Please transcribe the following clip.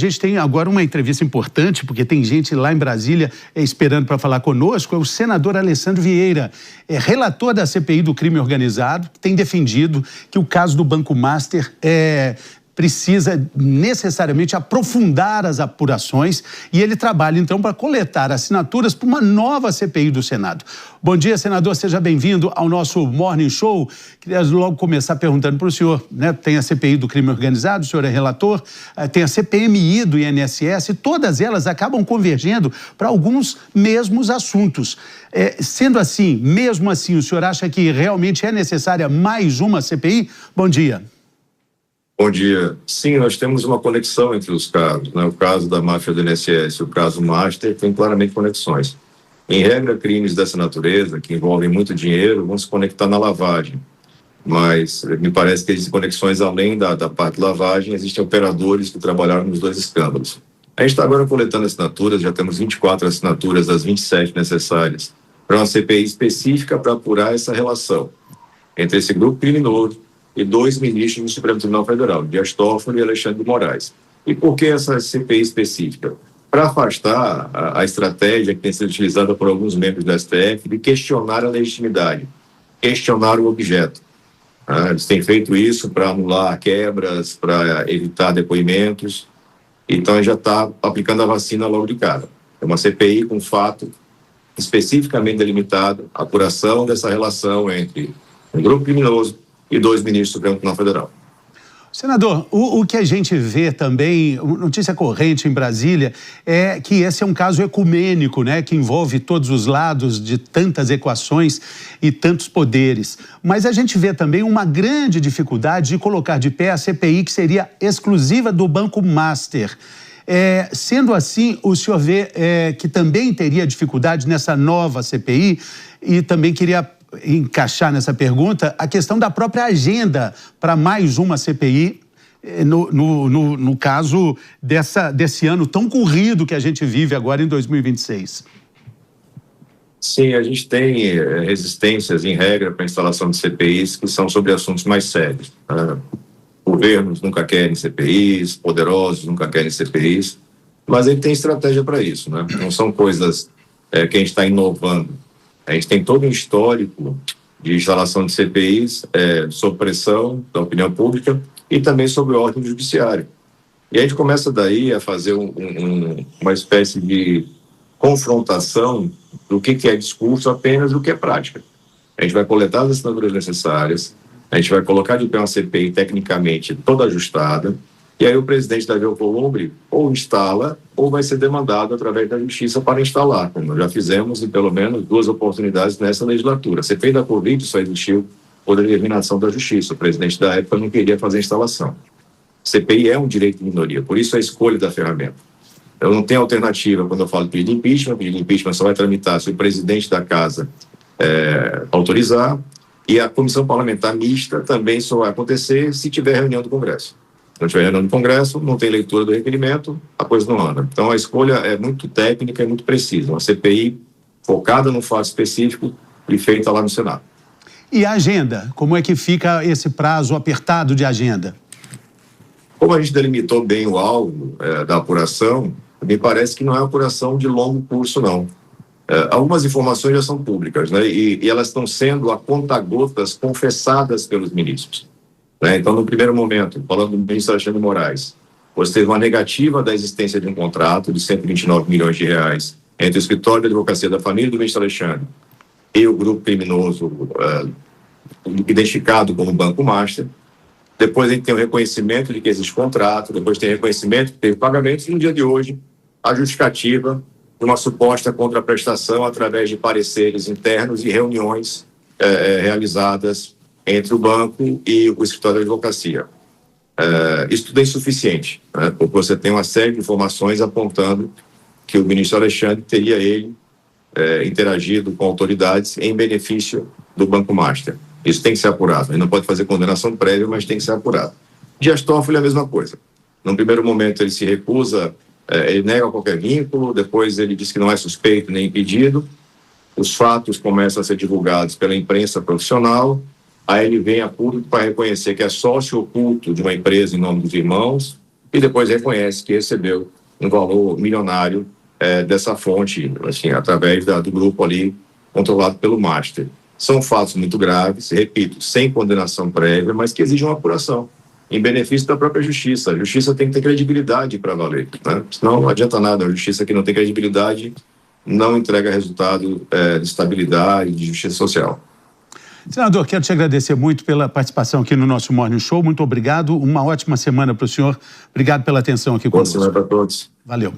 A gente tem agora uma entrevista importante, porque tem gente lá em Brasília esperando para falar conosco. É o senador Alessandro Vieira, relator da CPI do crime organizado, que tem defendido que o caso do Banco Master precisa necessariamente aprofundar as apurações e ele trabalha, então, para coletar assinaturas para uma nova CPI do Senado. Bom dia, senador, seja bem-vindo ao nosso Morning Show. Queria logo começar perguntando para o senhor, né? Tem a CPI do crime organizado, o senhor é relator, tem a CPMI do INSS, todas elas acabam convergendo para alguns mesmos assuntos. Sendo assim, mesmo assim, o senhor acha que realmente é necessária mais uma CPI? Bom dia. Bom dia. Sim, nós temos uma conexão entre os casos, né? O caso da máfia do INSS e o caso Master tem claramente conexões. Em regra, crimes dessa natureza, que envolvem muito dinheiro, vão se conectar na lavagem. Mas me parece que existem conexões além da parte de lavagem, existem operadores que trabalharam nos dois escândalos. A gente está agora coletando assinaturas, já temos 24 assinaturas das 27 necessárias para uma CPI específica para apurar essa relação entre esse grupo criminoso e dois ministros do Supremo Tribunal Federal, Dias Toffoli e Alexandre de Moraes. E por que essa CPI específica? Para afastar a estratégia que tem sido utilizada por alguns membros do STF de questionar a legitimidade, questionar o objeto. Eles têm feito isso para anular quebras, para evitar depoimentos. Então, já está aplicando a vacina logo de cara. É uma CPI com fato especificamente delimitado, a apuração dessa relação entre um grupo criminoso e dois ministros do Supremo Tribunal Federal. Senador, o que a gente vê também, notícia corrente em Brasília, é que esse é um caso ecumênico, né, que envolve todos os lados de tantas equações e tantos poderes. Mas a gente vê também uma grande dificuldade de colocar de pé a CPI que seria exclusiva do Banco Master. Sendo assim, o senhor vê que também teria dificuldade nessa nova CPI e também queria encaixar nessa pergunta a questão da própria agenda para mais uma CPI, no caso desse ano tão corrido que a gente vive agora em 2026. Sim, a gente tem resistências em regra para a instalação de CPIs que são sobre assuntos mais sérios. Governos nunca querem CPIs, poderosos nunca querem CPIs, mas ele tem estratégia para isso, né? Não são coisas que a gente está inovando. A gente tem todo um histórico de instalação de CPIs sob pressão da opinião pública e também sobre o órgão judiciário. E a gente começa daí a fazer uma espécie de confrontação do que é discurso apenas do que é prática. A gente vai coletar as assinaturas necessárias, a gente vai colocar de pé uma CPI tecnicamente toda ajustada, e aí o presidente Davi Alcolumbre ou instala ou vai ser demandado através da justiça para instalar, como já fizemos em pelo menos 2 oportunidades nessa legislatura. A CPI da Covid só existiu por determinação da justiça. O presidente da época não queria fazer a instalação. CPI é um direito de minoria, por isso a escolha da ferramenta. Eu não tenho alternativa quando eu falo de pedido de impeachment só vai tramitar se o presidente da casa autorizar, e a comissão parlamentar mista também só vai acontecer se tiver reunião do Congresso. Se não tiver reunião do Congresso, não tem leitura do requerimento, a coisa não anda. Então, a escolha é muito técnica e muito precisa. Uma CPI focada num fato específico e feita lá no Senado. E a agenda? Como é que fica esse prazo apertado de agenda? Como a gente delimitou bem o alvo da apuração, me parece que não é uma apuração de longo curso, não. Algumas informações já são públicas, né? E elas estão sendo a conta-gotas confessadas pelos ministros. Então, no primeiro momento, falando do ministro Alexandre de Moraes, você teve uma negativa da existência de um contrato de 129 milhões de reais entre o escritório de advocacia da família do ministro Alexandre e o grupo criminoso identificado como Banco Master. Depois a gente tem o reconhecimento de que existe contrato, depois tem reconhecimento de que teve pagamentos, e no dia de hoje, a justificativa de uma suposta contraprestação através de pareceres internos e reuniões realizadas entre o banco e o escritório de advocacia. Isso tudo é insuficiente, né? Porque você tem uma série de informações apontando que o ministro Alexandre teria interagido com autoridades em benefício do Banco Master. Isso tem que ser apurado. Ele não pode fazer condenação prévia, mas tem que ser apurado. Dias Toffoli é a mesma coisa. Num primeiro momento ele se recusa, ele nega qualquer vínculo, depois ele diz que não é suspeito nem impedido, os fatos começam a ser divulgados pela imprensa profissional, aí ele vem a público para reconhecer que é sócio oculto de uma empresa em nome dos irmãos, e depois reconhece que recebeu um valor milionário dessa fonte, assim, através do grupo ali controlado pelo Master. São fatos muito graves, repito, sem condenação prévia, mas que exigem uma apuração em benefício da própria justiça. A justiça tem que ter credibilidade para valer, né? Senão não adianta nada. A justiça que não tem credibilidade não entrega resultado de estabilidade, de justiça social. Senador, quero te agradecer muito pela participação aqui no nosso Morning Show. Muito obrigado. Uma ótima semana para o senhor. Obrigado pela atenção aqui conosco. Boa semana para todos. Valeu.